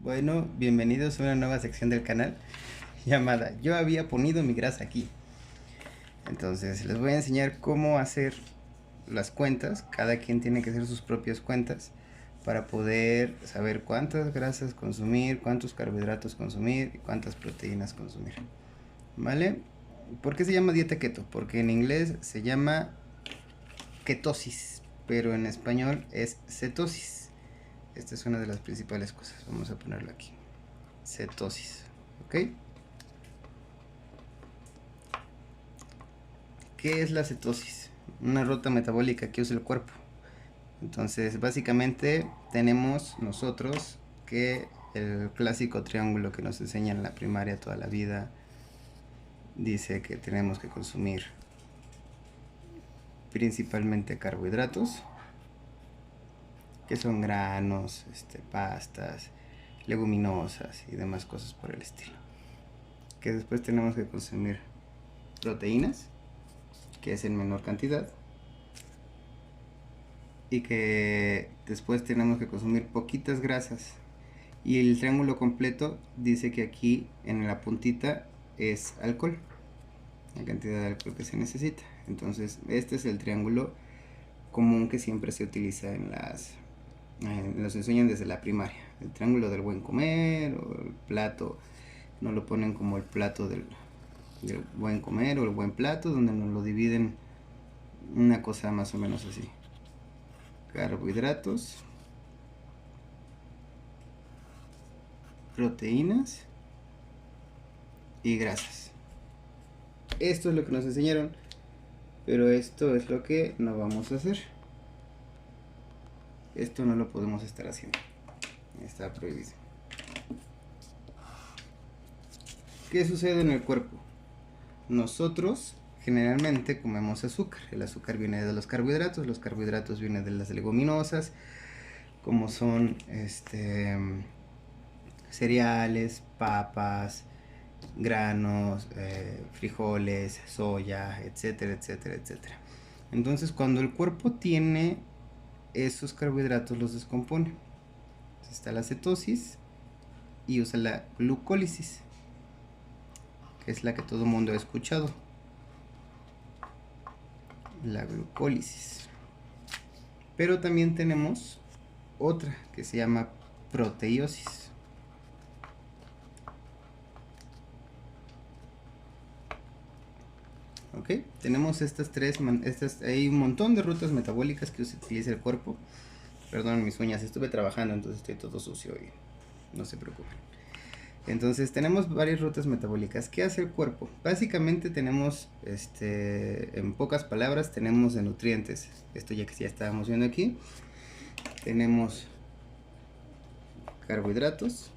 Bueno, bienvenidos a una nueva sección del canal llamada Yo había ponido mi grasa aquí. Entonces les voy a enseñar cómo hacer las cuentas. Cada quien tiene que hacer sus propias cuentas para poder saber cuántas grasas consumir, cuántos carbohidratos consumir y cuántas proteínas consumir. ¿Vale? ¿Por qué se llama dieta keto? Porque en inglés se llama ketosis, pero en español es cetosis. Esta es una de las principales cosas. Vamos a ponerlo aquí. Cetosis. ¿Ok? ¿Qué es la cetosis? Una ruta metabólica que usa el cuerpo. Entonces, básicamente tenemos nosotros que el clásico triángulo que nos enseña en la primaria toda la vida dice que tenemos que consumir principalmente carbohidratos, que son granos, pastas, leguminosas y demás cosas por el estilo. Que después tenemos que consumir proteínas, que es en menor cantidad, y que después tenemos que consumir poquitas grasas. Y el triángulo completo dice que aquí en la puntita es alcohol, la cantidad de alcohol que se necesita. Entonces este es el triángulo común que siempre se utiliza nos enseñan desde la primaria. El triángulo del buen comer, o el plato, no lo ponen como el plato del buen comer o el buen plato, donde nos lo dividen una cosa más o menos así: carbohidratos, proteínas y grasas. Esto es lo que nos enseñaron, pero esto es lo que no vamos a hacer. Esto no lo podemos estar haciendo, está prohibido. ¿Qué sucede en el cuerpo? Nosotros generalmente comemos azúcar. El azúcar viene de los carbohidratos vienen de las leguminosas, como son cereales, papas, granos, frijoles, soya, etcétera, etcétera, etcétera. Entonces, cuando el cuerpo tiene esos carbohidratos, los descompone. Entonces, está la cetosis y usa la glucólisis, que es la que todo el mundo ha escuchado. La glucólisis. Pero también tenemos otra que se llama proteiosis. ¿Ok? Tenemos estas tres, hay un montón de rutas metabólicas que utiliza el cuerpo. Perdón mis uñas, estuve trabajando, entonces estoy todo sucio y no se preocupen. Entonces tenemos varias rutas metabólicas. ¿Qué hace el cuerpo? Básicamente tenemos, en pocas palabras, tenemos de nutrientes. Esto ya que ya estábamos viendo aquí. Tenemos carbohidratos,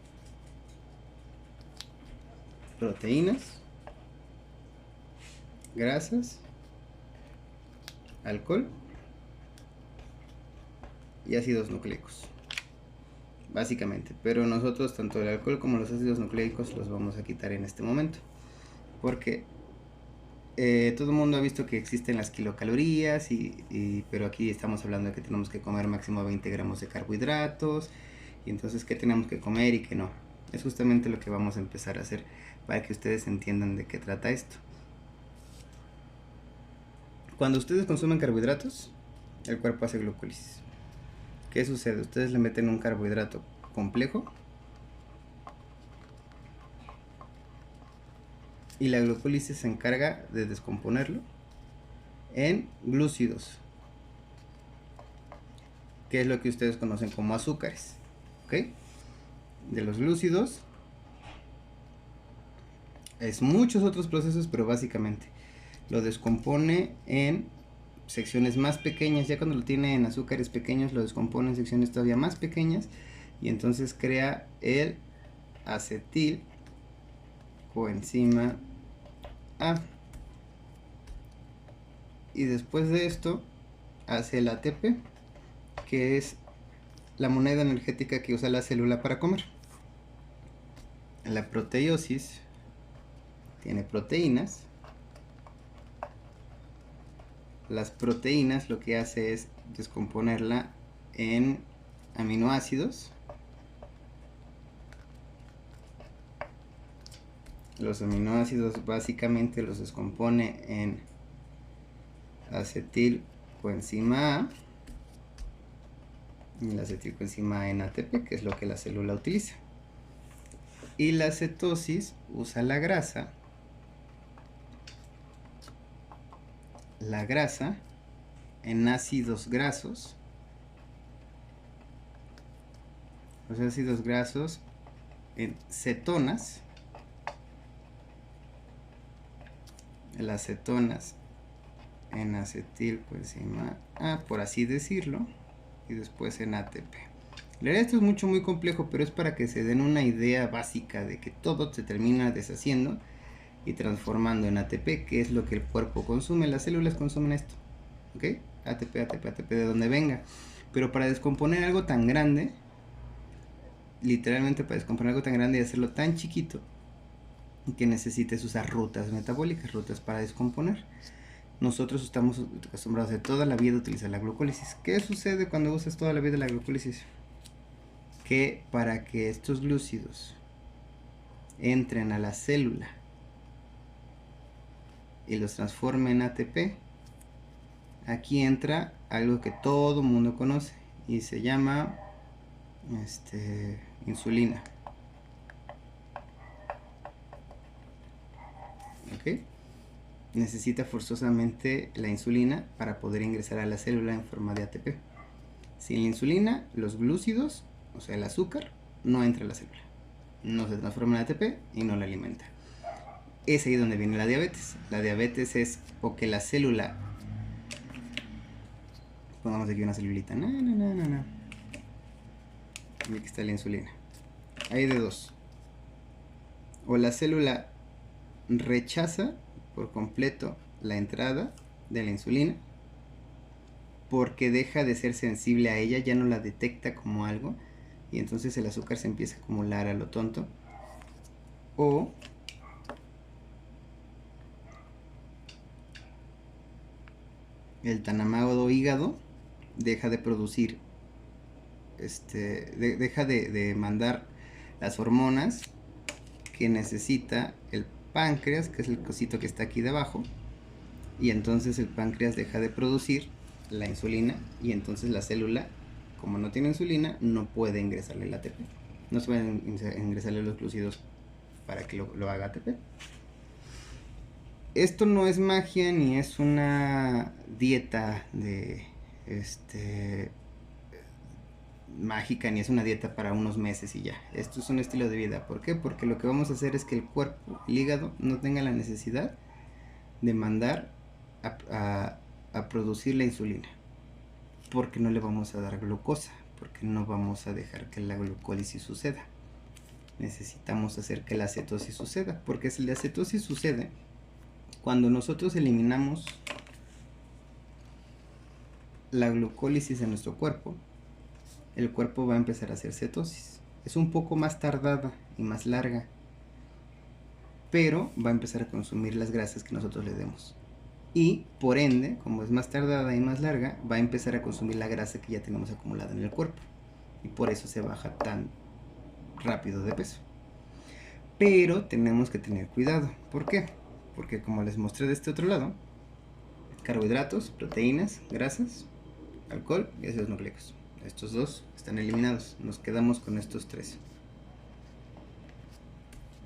proteínas, grasas, alcohol y ácidos nucleicos. Básicamente, pero nosotros tanto el alcohol como los ácidos nucleicos los vamos a quitar en este momento, porque todo el mundo ha visto que existen las kilocalorías, pero aquí estamos hablando de que tenemos que comer máximo 20 gramos de carbohidratos, y entonces qué tenemos que comer y qué no. Es justamente lo que vamos a empezar a hacer para que ustedes entiendan de qué trata esto. Cuando ustedes consumen carbohidratos, el cuerpo hace glucólisis. ¿Qué sucede? Ustedes le meten un carbohidrato complejo y la glucólisis se encarga de descomponerlo en glúcidos, que es lo que ustedes conocen como azúcares. ¿Ok? De los glúcidos es muchos otros procesos, pero básicamente lo descompone en secciones más pequeñas. Ya cuando lo tiene en azúcares pequeños, lo descompone en secciones todavía más pequeñas, y entonces crea el acetil coenzima A. Y después de esto hace el ATP, que es la moneda energética que usa la célula para comer. La proteiosis tiene proteínas. Las proteínas lo que hace es descomponerla en aminoácidos, Los aminoácidos básicamente los descompone en acetilcoenzima A y la acetilcoenzima A en ATP, que es lo que la célula utiliza. Y la cetosis usa la grasa en ácidos grasos. Los ácidos grasos en cetonas. Las cetonas en acetilcoenzima A, por así decirlo, y después en ATP. En realidad esto es muy complejo, pero es para que se den una idea básica de que todo se termina deshaciendo y transformando en ATP, que es lo que el cuerpo consume. Las células consumen esto, ¿ok? ATP, ATP, ATP, de donde venga. Pero para descomponer algo tan grande, literalmente para descomponer algo tan grande y hacerlo tan chiquito, que necesites usar rutas metabólicas, rutas para descomponer. Nosotros estamos acostumbrados de toda la vida a utilizar la glucólisis. ¿Qué sucede cuando usas toda la vida la glucólisis? Que para que estos glúcidos entren a la célula y los transforme en ATP, aquí entra algo que todo mundo conoce y se llama insulina. ¿Ok? Necesita forzosamente la insulina para poder ingresar a la célula en forma de ATP. Sin la insulina, los glúcidos, o sea el azúcar, no entra a la célula. No se transforma en ATP y no la alimenta. Es ahí donde viene la diabetes. La diabetes es porque la célula... Pongamos aquí una celulita. No. Aquí está la insulina. Hay de dos. O la célula rechaza por completo la entrada de la insulina porque deja de ser sensible a ella, ya no la detecta como algo y entonces el azúcar se empieza a acumular a lo tonto. O el tan amado hígado deja de producir deja de mandar las hormonas que necesita el páncreas, que es el cosito que está aquí debajo, y entonces el páncreas deja de producir la insulina y entonces la célula, como no tiene insulina, no puede ingresarle el ATP, no se pueden ingresarle los glúcidos para que lo haga ATP. Esto no es magia ni es una dieta de mágica, ni es una dieta para unos meses y ya. Esto es un estilo de vida. ¿Por qué? Porque lo que vamos a hacer es que el cuerpo, el hígado, no tenga la necesidad de mandar a producir la insulina, porque no le vamos a dar glucosa, porque no vamos a dejar que la glucólisis suceda. Necesitamos hacer que la cetosis suceda, porque si la cetosis sucede cuando nosotros eliminamos la glucólisis en nuestro cuerpo, el cuerpo va a empezar a hacer cetosis. Es un poco más tardada y más larga, pero va a empezar a consumir las grasas que nosotros le demos. Y por ende, como es más tardada y más larga, va a empezar a consumir la grasa que ya tenemos acumulada en el cuerpo. Y por eso se baja tan rápido de peso. Pero tenemos que tener cuidado. ¿Por qué? Porque como les mostré de este otro lado, carbohidratos, proteínas, grasas, alcohol y ácidos nucleicos. Estos dos están eliminados. Nos quedamos con estos tres.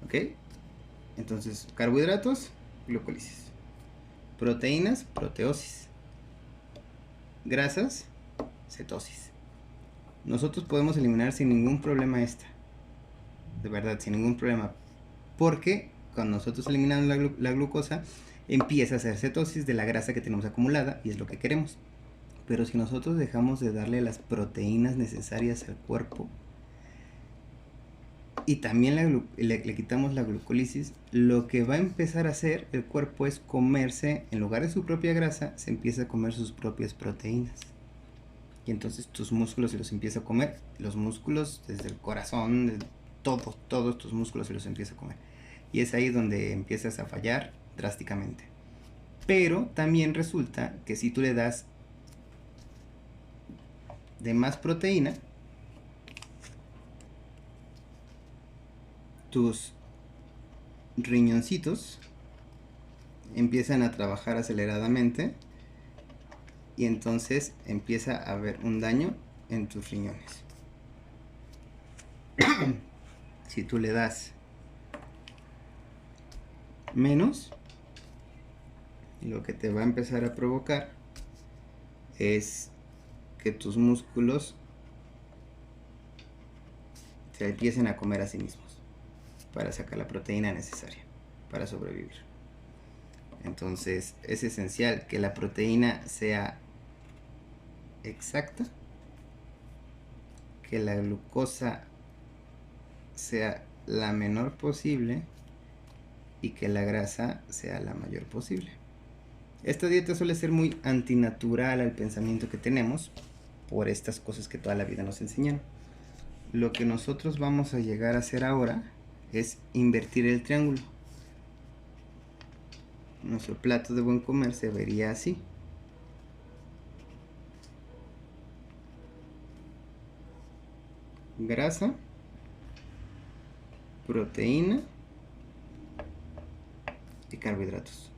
¿Ok? Entonces, carbohidratos, glucólisis. Proteínas, proteosis. Grasas, cetosis. Nosotros podemos eliminar sin ningún problema esta. De verdad, sin ningún problema. Porque cuando nosotros eliminamos la glucosa, empieza a hacer cetosis de la grasa que tenemos acumulada y es lo que queremos. Pero si nosotros dejamos de darle las proteínas necesarias al cuerpo y también le quitamos la glucólisis, lo que va a empezar a hacer el cuerpo es comerse, en lugar de su propia grasa, se empieza a comer sus propias proteínas. Y entonces tus músculos se los empieza a comer. Los músculos, desde el corazón, de todos tus músculos se los empieza a comer. Y es ahí donde empiezas a fallar drásticamente. Pero también resulta que si tú le das de más proteína, tus riñoncitos empiezan a trabajar aceleradamente y entonces empieza a haber un daño en tus riñones. Si tú le das menos, lo que te va a empezar a provocar es que tus músculos se empiecen a comer a sí mismos para sacar la proteína necesaria para sobrevivir. Entonces es esencial que la proteína sea exacta, que la glucosa sea la menor posible y que la grasa sea la mayor posible. Esta dieta suele ser muy antinatural al pensamiento que tenemos por estas cosas que toda la vida nos enseñaron. Lo que nosotros vamos a llegar a hacer ahora es invertir el triángulo. Nuestro plato de buen comer se vería así. Grasa, proteína y carbohidratos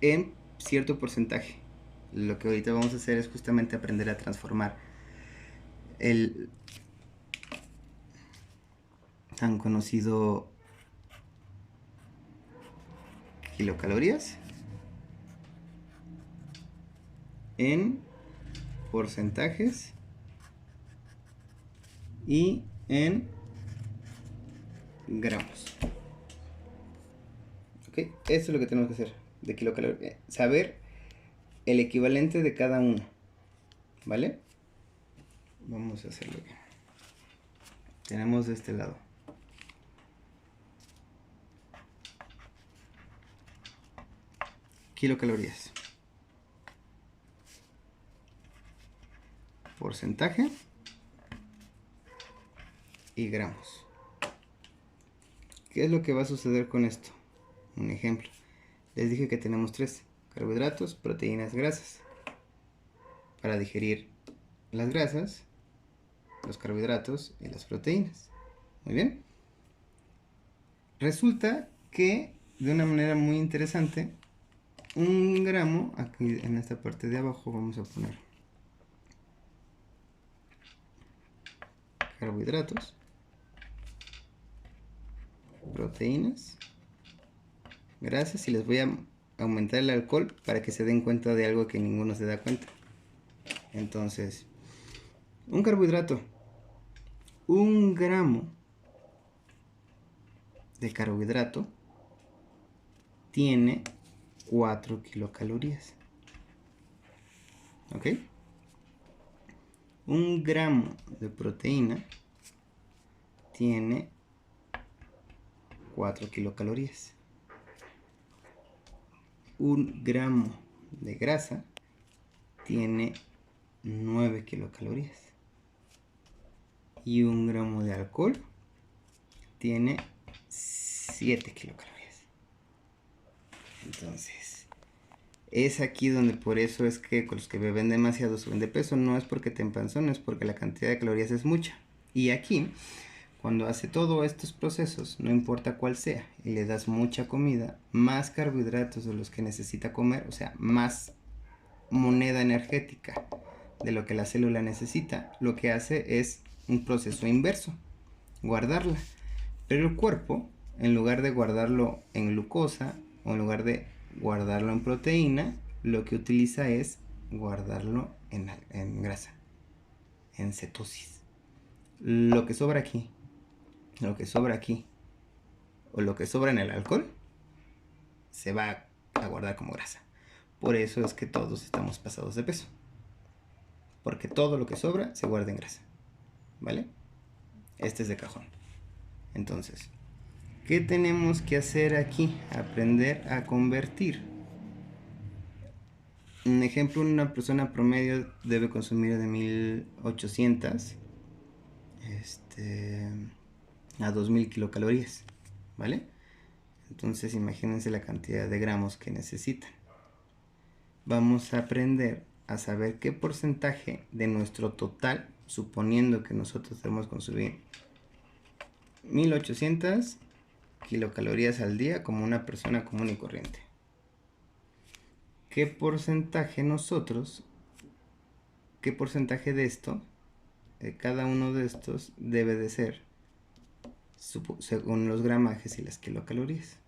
en cierto porcentaje. Lo que ahorita vamos a hacer es justamente aprender a transformar el tan conocido kilocalorías en porcentajes y en gramos. Ok, esto es lo que tenemos que hacer de kilocalorías, saber el equivalente de cada uno, ¿vale? Vamos a hacerlo bien. Tenemos de este lado kilocalorías, porcentaje y gramos. ¿Qué es lo que va a suceder con esto? Un ejemplo. Les dije que tenemos 3: carbohidratos, proteínas, grasas. Para digerir las grasas, los carbohidratos y las proteínas. Muy bien. Resulta que de una manera muy interesante, 1 gramo, aquí en esta parte de abajo vamos a poner carbohidratos, proteínas, grasas, y les voy a aumentar el alcohol para que se den cuenta de algo que ninguno se da cuenta. Entonces, un carbohidrato, 1 gramo de carbohidrato tiene 4 kilocalorías. ¿Ok? 1 gramo de proteína tiene 4 kilocalorías. 1 gramo de grasa tiene 9 kilocalorías. Y 1 gramo de alcohol tiene 7 kilocalorías. Entonces, es aquí donde por eso es que con los que beben demasiado suben de peso. No es porque te empanzones, es porque la cantidad de calorías es mucha. Y aquí, cuando hace todos estos procesos, no importa cuál sea, y le das mucha comida, más carbohidratos de los que necesita comer, o sea, más moneda energética de lo que la célula necesita, lo que hace es un proceso inverso, guardarla. Pero el cuerpo, en lugar de guardarlo en glucosa o en lugar de guardarlo en proteína, lo que utiliza es guardarlo en grasa, en cetosis. Lo que sobra aquí, lo que sobra aquí o lo que sobra en el alcohol se va a guardar como grasa. Por eso es que todos estamos pasados de peso, porque todo lo que sobra se guarda en grasa, ¿vale? Este es de cajón. Entonces, ¿qué tenemos que hacer aquí? Aprender a convertir. Un ejemplo, una persona promedio debe consumir de 1800 a 2000 kilocalorías, ¿vale? Entonces imagínense la cantidad de gramos que necesitan. Vamos a aprender a saber qué porcentaje de nuestro total, suponiendo que nosotros debemos consumir 1800 kilocalorías al día como una persona común y corriente. ¿Qué porcentaje de esto, de cada uno de estos, debe de ser según los gramajes y las kilocalorías?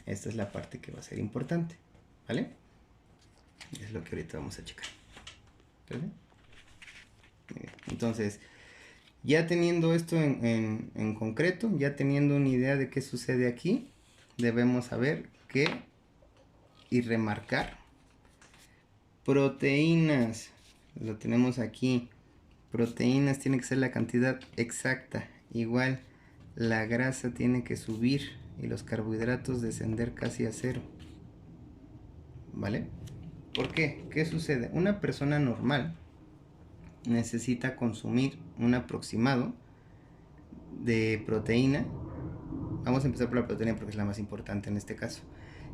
Esta es la parte que va a ser importante, ¿vale? Es lo que ahorita vamos a checar. ¿Vale? Entonces, ya teniendo esto en concreto, ya teniendo una idea de qué sucede aquí, debemos saber qué y remarcar proteínas. Lo tenemos aquí. Proteínas tiene que ser la cantidad exacta. Igual la grasa tiene que subir y los carbohidratos descender casi a cero. ¿Vale? ¿Por qué? ¿Qué sucede? Una persona normal necesita consumir un aproximado de proteína. Vamos a empezar por la proteína porque es la más importante en este caso.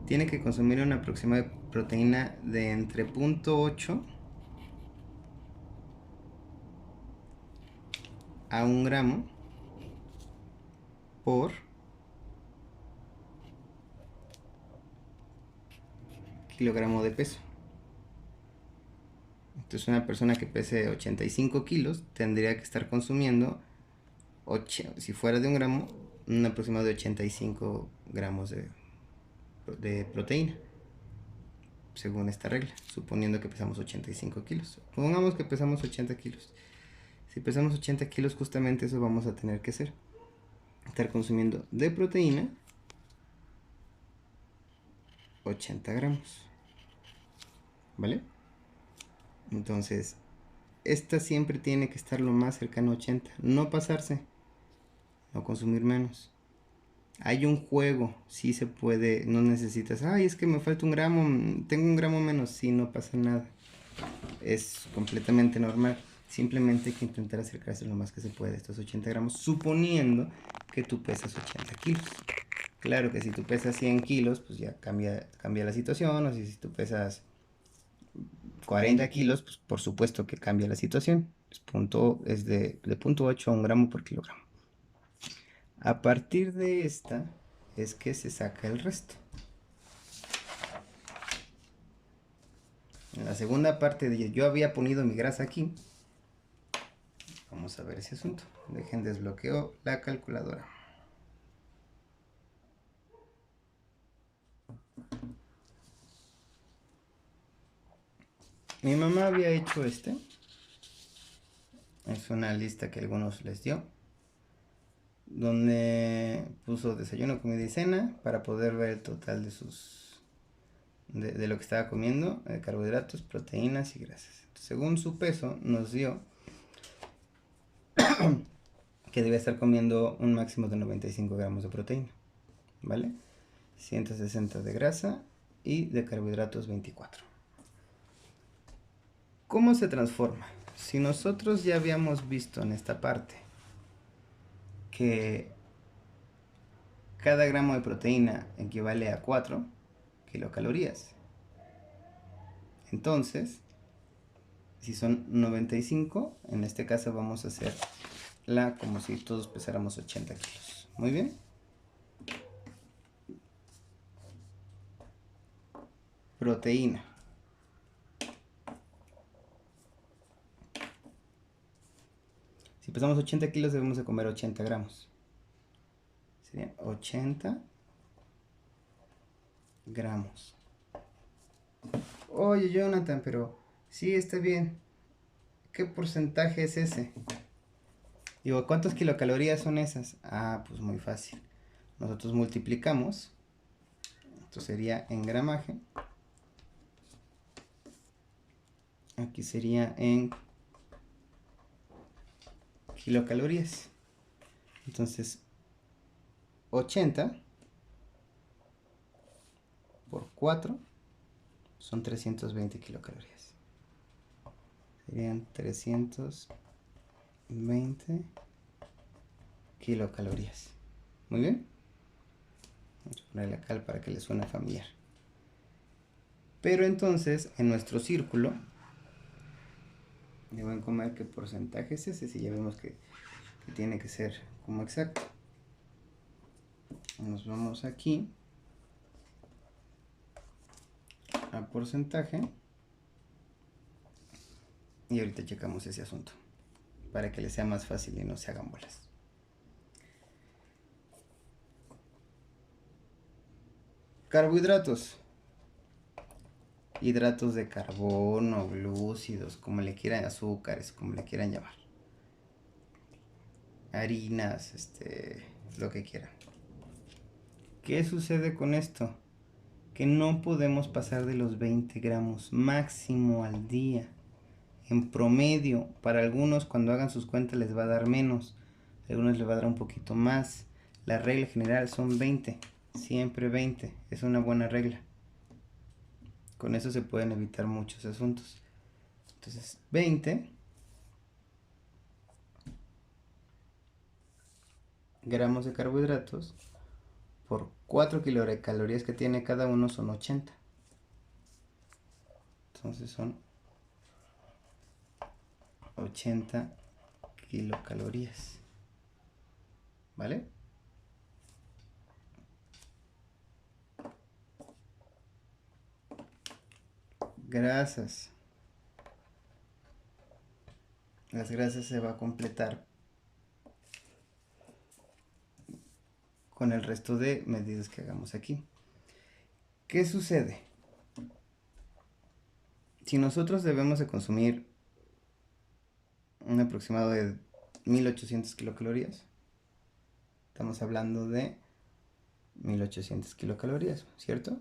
Tiene que consumir un aproximado de proteína de entre 0.8 a 1 gramo por kilogramo de peso. Entonces una persona que pese 85 kilos tendría que estar consumiendo, si fuera de 1 gramo, un aproximado de 85 gramos de proteína, según esta regla, suponiendo que pesamos 85 kilos. Pongamos que pesamos 80 kilos. Si pesamos 80 kilos, justamente eso vamos a tener que hacer. Estar consumiendo de proteína 80 gramos. ¿Vale? Entonces, esta siempre tiene que estar lo más cercano a 80. No pasarse, no consumir menos. Hay un juego, sí se puede, no necesitas, ay, es que me falta 1 gramo, tengo 1 gramo menos, sí, no pasa nada. Es completamente normal. Simplemente hay que intentar acercarse lo más que se puede a estos 80 gramos, suponiendo que tú pesas 80 kilos. Claro que si tú pesas 100 kilos, pues ya cambia la situación. O si tú pesas 40 kilos, pues por supuesto que cambia la situación. Es de 0.8 a 1 gramo por kilogramo. A partir de esta es que se saca el resto. En la segunda parte de yo había ponido mi grasa aquí. Vamos a ver ese asunto. Dejen desbloqueo la calculadora. Mi mamá había hecho este. Es una lista que algunos les dio, donde puso desayuno, comida y cena para poder ver el total de lo que estaba comiendo, de carbohidratos, proteínas y grasas. Según su peso nos dio que debe estar comiendo un máximo de 95 gramos de proteína, ¿vale? 160 de grasa y de carbohidratos 24. ¿Cómo se transforma? Si nosotros ya habíamos visto en esta parte que cada gramo de proteína equivale a 4 kilocalorías, entonces, si son 95, en este caso vamos a hacerla como si todos pesáramos 80 kilos. Muy bien. Proteína. Si pesamos 80 kilos debemos de comer 80 gramos. Serían 80 gramos. Oye, Jonathan, pero sí, está bien. ¿Qué porcentaje es ese? Digo, ¿cuántas kilocalorías son esas? Ah, pues muy fácil. Nosotros multiplicamos. Esto sería en gramaje. Aquí sería en kilocalorías. Entonces, 80 por 4 son 320 kilocalorías. Serían 320 kilocalorías. Muy bien. Vamos a ponerle acá para que le suene familiar. Pero entonces, en nuestro círculo, deben comer qué porcentaje es ese, si ya vemos que tiene que ser como exacto. Nos vamos aquí a porcentaje y ahorita checamos ese asunto para que les sea más fácil y no se hagan bolas. Carbohidratos. Hidratos de carbono, glúcidos, como le quieran, azúcares, como le quieran llamar. Harinas, lo que quieran. ¿Qué sucede con esto? Que no podemos pasar de los 20 gramos máximo al día. En promedio, para algunos cuando hagan sus cuentas les va a dar menos, a algunos les va a dar un poquito más. La regla general son 20, siempre 20, es una buena regla. Con eso se pueden evitar muchos asuntos. Entonces, 20 gramos de carbohidratos por 4 kilocalorías que tiene cada uno son 80. Entonces son 80 kilocalorías. ¿Vale? Grasas. Las grasas se va a completar con el resto de medidas que hagamos aquí. ¿Qué sucede? Si nosotros debemos de consumir un aproximado de 1800 kilocalorías, estamos hablando de 1800 kilocalorías, ¿cierto?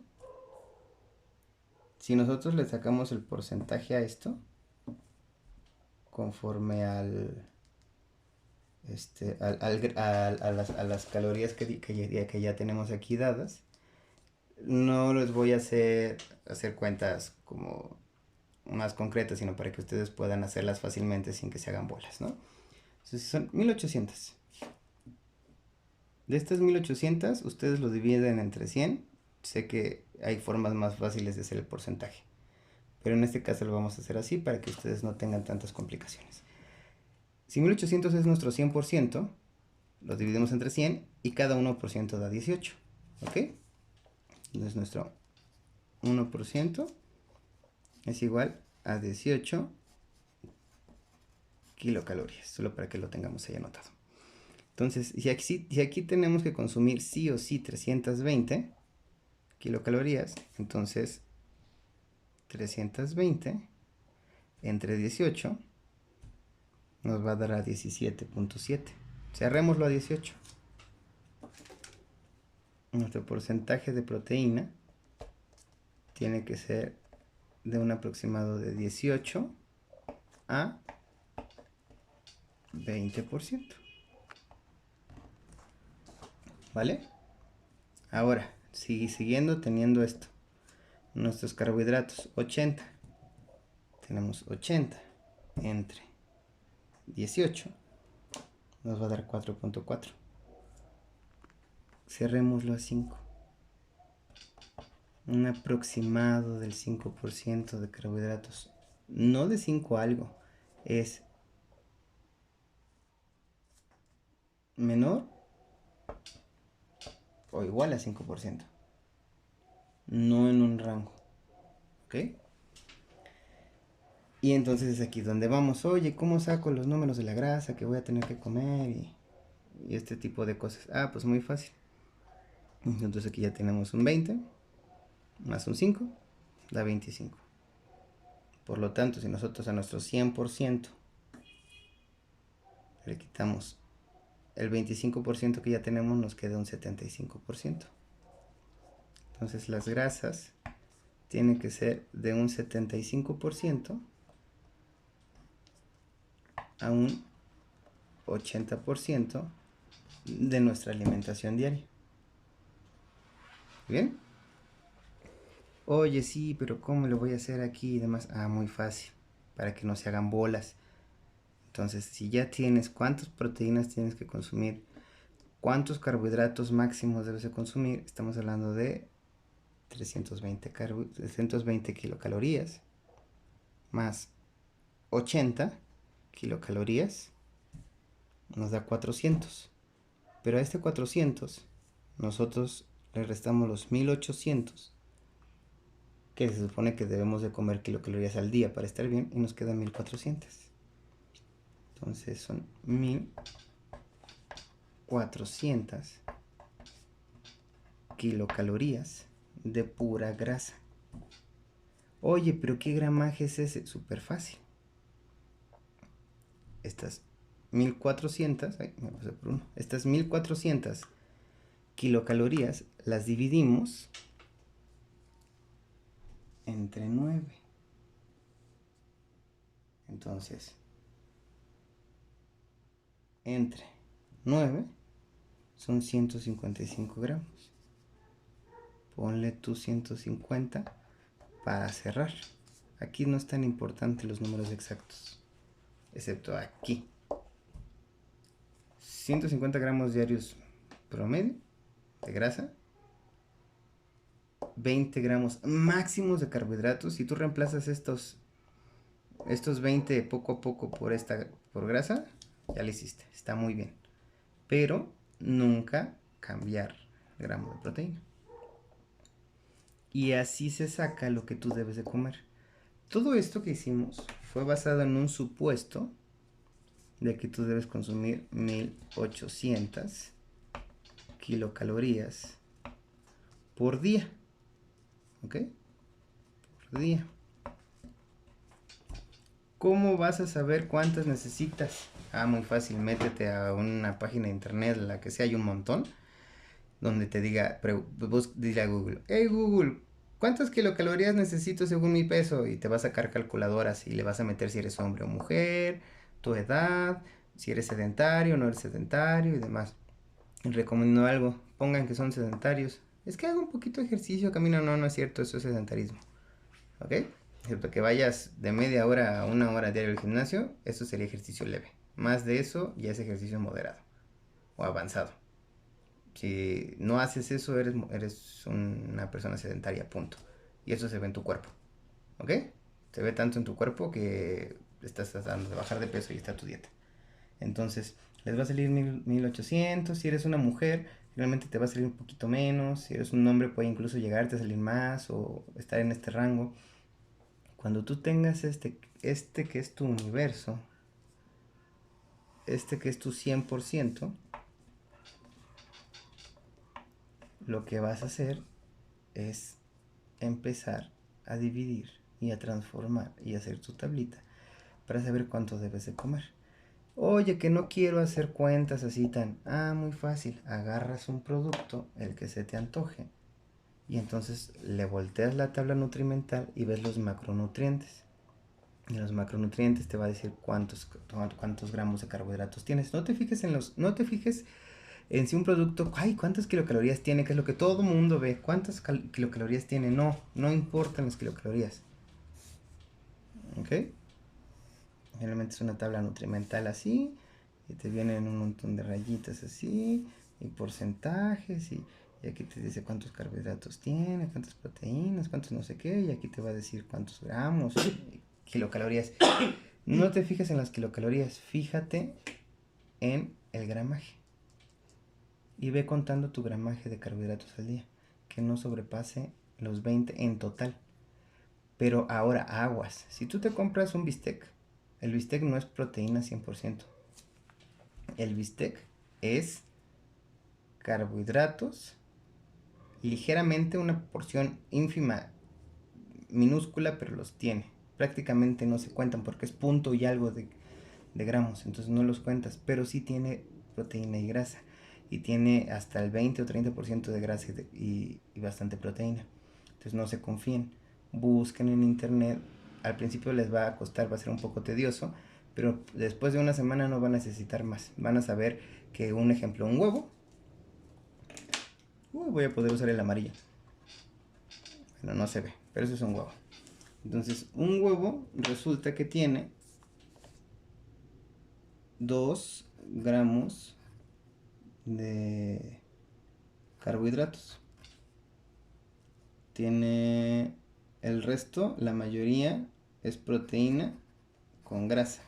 Si nosotros le sacamos el porcentaje a esto, conforme a las calorías que ya tenemos aquí dadas, no les voy a hacer cuentas como más concretas, sino para que ustedes puedan hacerlas fácilmente sin que se hagan bolas, ¿no? Entonces son 1800. De estas 1800, ustedes lo dividen entre 100. Sé que hay formas más fáciles de hacer el porcentaje, pero en este caso lo vamos a hacer así para que ustedes no tengan tantas complicaciones. Si 1800 es nuestro 100%, lo dividimos entre 100 y cada 1% da 18. ¿Ok? Entonces nuestro 1% es igual a 18 kilocalorías, solo para que lo tengamos ahí anotado. Entonces, si aquí tenemos que consumir sí o sí 320 kilocalorías, entonces 320 entre 18 nos va a dar a 17.7. Cerrémoslo a 18. Nuestro porcentaje de proteína tiene que ser de un aproximado de 18 a 20%. ¿Vale? Ahora, siguiendo teniendo esto. Nuestros carbohidratos, 80. Tenemos 80 entre 18. Nos va a dar 4.4. Cerrémoslo a 5. Un aproximado del 5% de carbohidratos. No de 5 algo. Es menor o igual a 5%. No en un rango. ¿Ok? Y entonces es aquí donde vamos. Oye, ¿cómo saco los números de la grasa que voy a tener que comer? Y este tipo de cosas. Ah, pues muy fácil. Entonces aquí ya tenemos un 20 más un 5 da 25. Por lo tanto, si nosotros a nuestro 100% le quitamos el 25% que ya tenemos, nos queda un 75%. Entonces las grasas tienen que ser de un 75% a un 80% de nuestra alimentación diaria. ¿Bien? Oye, sí, pero ¿cómo lo voy a hacer aquí y demás? Ah, muy fácil, para que no se hagan bolas. Entonces, si ya tienes cuántas proteínas tienes que consumir, cuántos carbohidratos máximos debes de consumir, estamos hablando de 320 kilocalorías más 80 kilocalorías nos da 400. Pero a este 400 nosotros le restamos los 1800 que se supone que debemos de comer kilocalorías al día para estar bien, y nos quedan 1400. Entonces son 1400 kilocalorías de pura grasa. Oye, pero ¿qué gramaje es ese? Súper fácil. Estas 1400, me pasé por uno. Estas 1400 kilocalorías las dividimos entre 9. Entonces, entre 9 son 155 gramos. Ponle tú 150 para cerrar. Aquí no es tan importante los números exactos, excepto aquí. 150 gramos diarios promedio de grasa, 20 gramos máximos de carbohidratos. Si tú reemplazas estos 20 poco a poco por grasa, ya lo hiciste, está muy bien. Pero nunca cambiar gramos de proteína. Y así se saca lo que tú debes de comer. Todo esto que hicimos fue basado en un supuesto de que tú debes consumir 1800 kilocalorías por día. ¿Ok? Por día. ¿Cómo vas a saber cuántas necesitas? Muy fácil, métete a una página de internet, la que sea, hay un montón, donde te diga, dile a Google, hey Google, ¿cuántas kilocalorías necesito según mi peso? Y te va a sacar calculadoras y le vas a meter si eres hombre o mujer, tu edad, si eres sedentario o no eres sedentario y demás. Y recomiendo algo, pongan que son sedentarios. Es que hago un poquito de ejercicio, camino, no es cierto, eso es sedentarismo. ¿Ok? Excepto que vayas de media hora a una hora diario al gimnasio, eso sería ejercicio leve. Más de eso ya es ejercicio moderado o avanzado. Si no haces eso, eres una persona sedentaria, punto. Y eso se ve en tu cuerpo. ¿Ok? Se ve tanto en tu cuerpo que estás tratando de bajar de peso y está tu dieta. Entonces, les va a salir 1800. Si eres una mujer, realmente te va a salir un poquito menos. Si eres un hombre, puede incluso llegarte a salir más o estar en este rango. Cuando tú tengas este que es tu universo, este que es tu 100%, lo que vas a hacer es empezar a dividir y a transformar y a hacer tu tablita para saber cuánto debes de comer. Oye, que no quiero hacer cuentas así tan... muy fácil. Agarras un producto, el que se te antoje, y entonces le volteas la tabla nutrimental y ves los macronutrientes. Y los macronutrientes te va a decir cuántos gramos de carbohidratos tienes. No te fijes en si un producto, cuántas kilocalorías tiene, que es lo que todo mundo ve. ¿Cuántas kilocalorías tiene? No importan las kilocalorías. ¿Ok? Generalmente es una tabla nutrimental así, y te vienen un montón de rayitas así, y porcentajes, y aquí te dice cuántos carbohidratos tiene, cuántas proteínas, cuántos no sé qué, y aquí te va a decir cuántos gramos, kilocalorías. No te fijes en las kilocalorías, fíjate en el gramaje. Y ve contando tu gramaje de carbohidratos al día, que no sobrepase los 20 en total. Pero ahora aguas, si tú te compras un bistec, el bistec no es proteína 100%. El bistec es carbohidratos, ligeramente una porción ínfima, minúscula, pero los tiene. Prácticamente no se cuentan porque es punto y algo de gramos, entonces no los cuentas, pero sí tiene proteína y grasa. Y tiene hasta el 20 o 30% de grasa y bastante proteína. Entonces no se confíen. Busquen en internet. Al principio les va a costar, va a ser un poco tedioso, pero después de una semana no van a necesitar más. Van a saber que, un ejemplo, un huevo. Voy a poder usar el amarillo. Bueno, no se ve, pero eso es un huevo. Entonces, un huevo resulta que tiene 2 gramos de carbohidratos. Tiene el resto, la mayoría es proteína con grasa.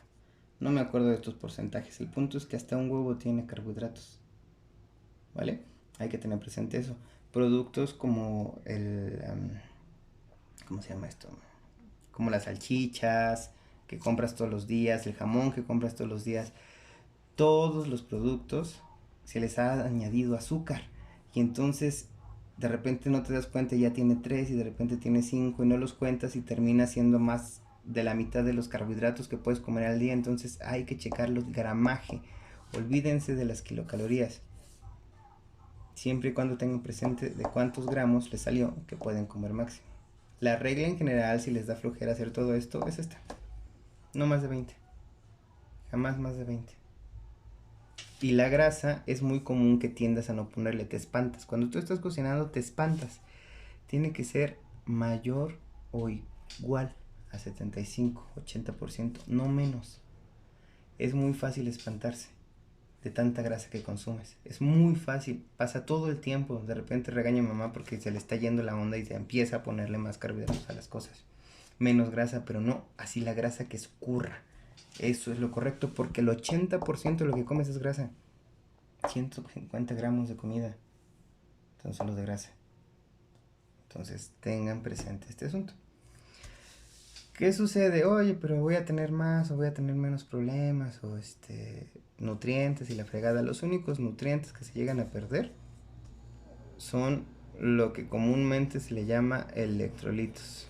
No me acuerdo de estos porcentajes. El punto es que hasta un huevo tiene carbohidratos. ¿Vale? Hay que tener presente eso. Productos como ¿cómo se llama esto? Como las salchichas que compras todos los días, el jamón que compras todos los días, todos los productos se les ha añadido azúcar. Y entonces de repente no te das cuenta, ya tiene 3 y de repente tiene 5 y no los cuentas y termina siendo más de la mitad de los carbohidratos que puedes comer al día. Entonces hay que checar los gramaje. Olvídense de las kilocalorías. Siempre y cuando tengan presente de cuántos gramos les salió que pueden comer máximo. La regla en general, si les da flojera hacer todo esto, es esta. No más de 20. Jamás más de 20. Y la grasa es muy común que tiendas a no ponerle, te espantas. Cuando tú estás cocinando te espantas. Tiene que ser mayor o igual a 75, 80%, no menos. Es muy fácil espantarse de tanta grasa que consumes. Es muy fácil, pasa todo el tiempo. De repente regaña a mamá porque se le está yendo la onda y se empieza a ponerle más carbohidratos a las cosas. Menos grasa, pero no, así la grasa que escurra. Eso es lo correcto, porque el 80% de lo que comes es grasa. 150 gramos de comida son solo de grasa. Entonces tengan presente este asunto. ¿Qué sucede? Oye, pero voy a tener más o voy a tener menos problemas o nutrientes y la fregada. Los únicos nutrientes que se llegan a perder son lo que comúnmente se le llama electrolitos.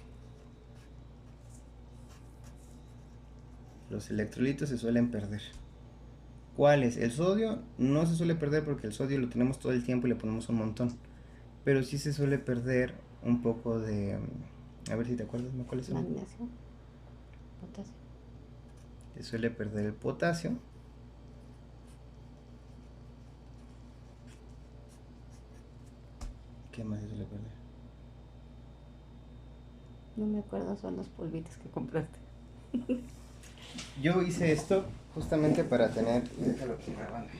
Los electrolitos se suelen perder. ¿Cuáles? El sodio no se suele perder porque el sodio lo tenemos todo el tiempo y le ponemos un montón. Pero sí se suele perder un poco de... A ver si te acuerdas, ¿no? ¿Cuáles son? Magnesio, potasio. Se suele perder el potasio. ¿Qué más se suele perder? No me acuerdo, son los polvitos que compraste. Yo hice esto justamente para tener... Déjalo aquí grabando.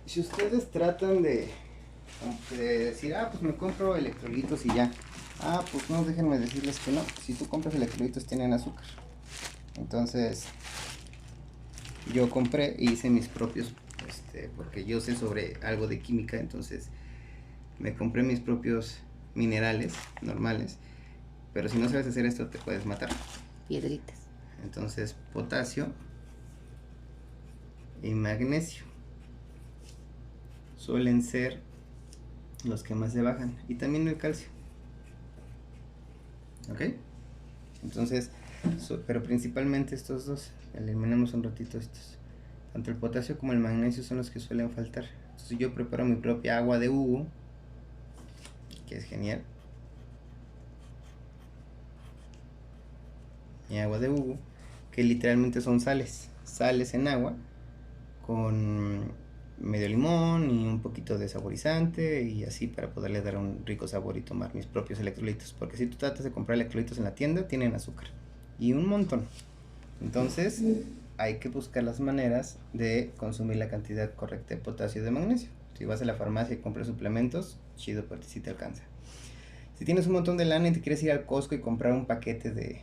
Si ustedes tratan de decir, pues me compro electrolitos y ya. Pues no, déjenme decirles que no. Si tú compras electrolitos tienen azúcar. Entonces, yo compré e hice mis propios, porque yo sé sobre algo de química, entonces me compré mis propios minerales normales. Pero si no sabes hacer esto, te puedes matar. Piedritas. Entonces, potasio y magnesio suelen ser los que más se bajan. Y también el calcio. ¿Ok? Entonces, pero principalmente estos dos. Eliminamos un ratito estos. Tanto el potasio como el magnesio son los que suelen faltar. Entonces yo preparo mi propia agua de Hugo, que es genial. Mi agua de Hugo, que literalmente son sales. Sales en agua con medio limón y un poquito de saborizante y así para poderle dar un rico sabor y tomar mis propios electrolitos. Porque si tú tratas de comprar electrolitos en la tienda, tienen azúcar y un montón. Entonces hay que buscar las maneras de consumir la cantidad correcta de potasio y de magnesio. Si vas a la farmacia y compras suplementos, chido, porque si te alcanza. Si tienes un montón de lana y te quieres ir al Costco y comprar un paquete de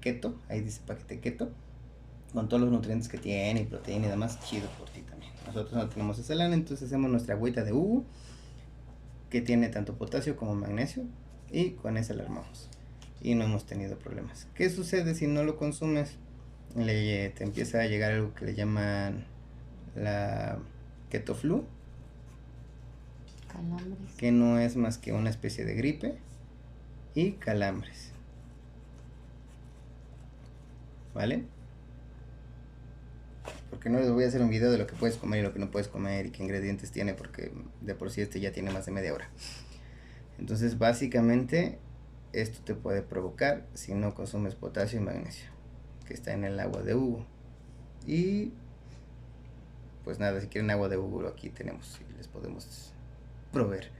keto, ahí dice paquete keto, con todos los nutrientes que tiene y proteína y demás, chido por ti también. Nosotros no tenemos esa lana, entonces hacemos nuestra agüita de Hugo, que tiene tanto potasio como magnesio, y con esa la armamos. Y no hemos tenido problemas. ¿Qué sucede si no lo consumes? Te empieza a llegar algo que le llaman la keto flu, Calambres. que no es más que una especie de gripe y calambres. ¿Vale? Porque no les voy a hacer un video de lo que puedes comer y lo que no puedes comer y qué ingredientes tiene, porque de por sí ya tiene más de media hora. Entonces básicamente esto te puede provocar si no consumes potasio y magnesio, que está en el agua de Hugo. Y pues nada, si quieren agua de Hugo aquí tenemos y les podemos proveer.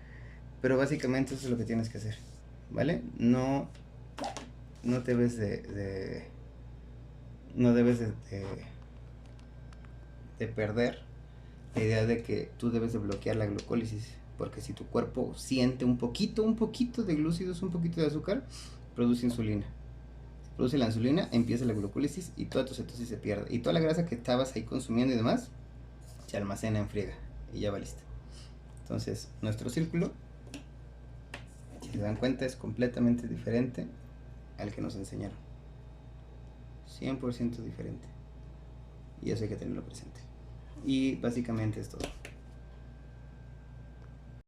Pero básicamente eso es lo que tienes que hacer, ¿vale? No debes no debes de perder la idea de que tú debes de bloquear la glucólisis, porque si tu cuerpo siente un poquito de glúcidos, un poquito de azúcar, produce insulina. produce la insulina, empieza la glucólisis y toda tu cetosis se pierde. Y toda la grasa que estabas ahí consumiendo y demás, se almacena en friega y ya va lista. Entonces, nuestro círculo, si se dan cuenta, es completamente diferente al que nos enseñaron. 100% diferente. Y eso hay que tenerlo presente. Y básicamente es todo.